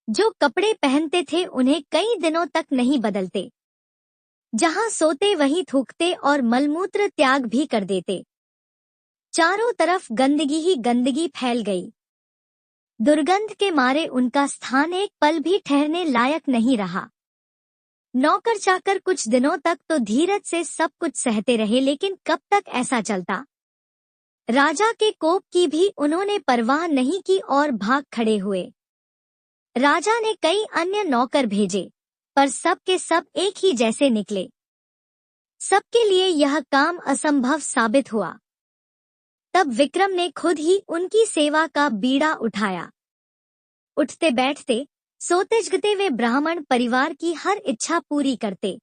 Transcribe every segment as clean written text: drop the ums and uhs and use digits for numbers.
जो कपड़े पहनते थे उन्हें कई दिनों तक नहीं बदलते। जहां सोते वहीं थूकते और मलमूत्र त्याग भी कर देते। चारों तरफ गंदगी ही गंदगी फैल गई। दुर्गंध के मारे उनका स्थान एक पल भी ठहरने लायक नहीं रहा। नौकर चाकर कुछ दिनों तक तो धीरज से सब कुछ सहते रहे, लेकिन कब तक ऐसा चलता? राजा के कोप की भी उन्होंने परवाह नहीं की और भाग खड़े हुए। राजा ने कई अन्य नौकर भेजे, पर सब के सब एक ही जैसे निकले। सबके लिए यह काम असंभव साबित हुआ। तब विक्रम ने खुद ही उनकी सेवा का बीड़ा उठाया। उठते बैठते, सोते जगते वे ब्राह्मण परिवार की हर इच्छा पूरी करते।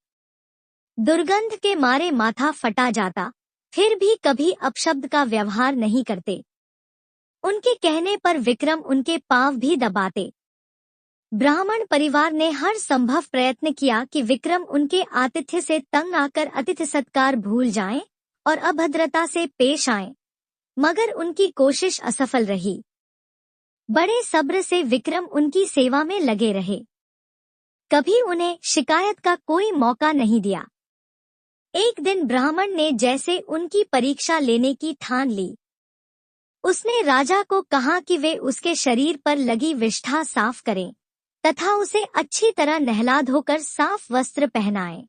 दुर्गंध के मारे माथा फटा जाता, फिर भी कभी अपशब्द का व्यवहार नहीं करते। उनके कहने पर विक्रम उनके पांव भी दबाते। ब्राह्मण परिवार ने हर संभव प्रयत्न किया कि विक्रम उनके आतिथ्य से तंग आकर अतिथि सत्कार भूल जाएं और अभद्रता से पेश आएं, मगर उनकी कोशिश असफल रही। बड़े सब्र से विक्रम उनकी सेवा में लगे रहे। कभी उन्हें शिकायत का कोई मौका नहीं दिया। एक दिन ब्राह्मण ने जैसे उनकी परीक्षा लेने की ठान ली। उसने राजा को कहा कि वे उसके शरीर पर लगी विष्ठा साफ करें तथा उसे अच्छी तरह नहला धोकर साफ वस्त्र पहनाएं।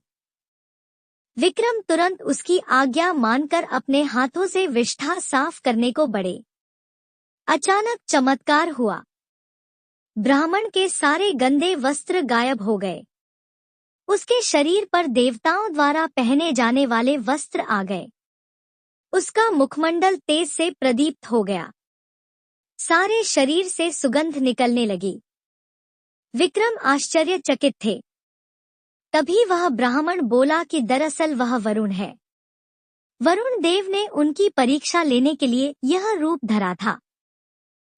विक्रम तुरंत उसकी आज्ञा मानकर अपने हाथों से विष्ठा साफ करने को बढ़े। अचानक चमत्कार हुआ। ब्राह्मण के सारे गंदे वस्त्र गायब हो गए। उसके शरीर पर देवताओं द्वारा पहने जाने वाले वस्त्र आ गए। उसका मुखमंडल तेज से प्रदीप्त हो गया। सारे शरीर से सुगंध निकलने लगी। विक्रम आश्चर्यचकित थे। तभी वह ब्राह्मण बोला कि दरअसल वह वरुण है। वरुण देव ने उनकी परीक्षा लेने के लिए यह रूप धरा था।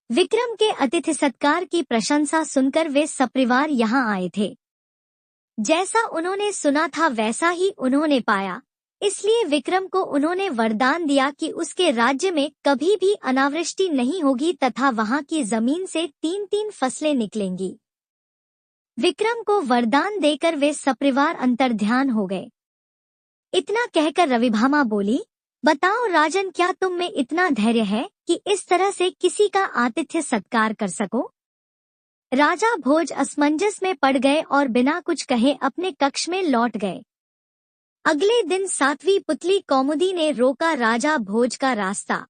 विक्रम के अतिथि सत्कार की प्रशंसा सुनकर वे सपरिवार यहाँ आए थे। जैसा उन्होंने सुना था वैसा ही उन्होंने पाया, इसलिए विक्रम को उन्होंने वरदान दिया कि उसके राज्य में कभी भी अनावृष्टि नहीं होगी तथा वहां की जमीन से 3-3 फसलें निकलेंगी। विक्रम को वरदान देकर वे सपरिवार अंतर्ध्यान हो गए। इतना कहकर रविभामा बोली, बताओ राजन, क्या तुम में इतना धैर्य है कि इस तरह से किसी का आतिथ्य सत्कार कर सको? राजा भोज असमंजस में पड़ गए और बिना कुछ कहे अपने कक्ष में लौट गए। अगले दिन 7वीं पुतली कौमुदी ने रोका राजा भोज का रास्ता।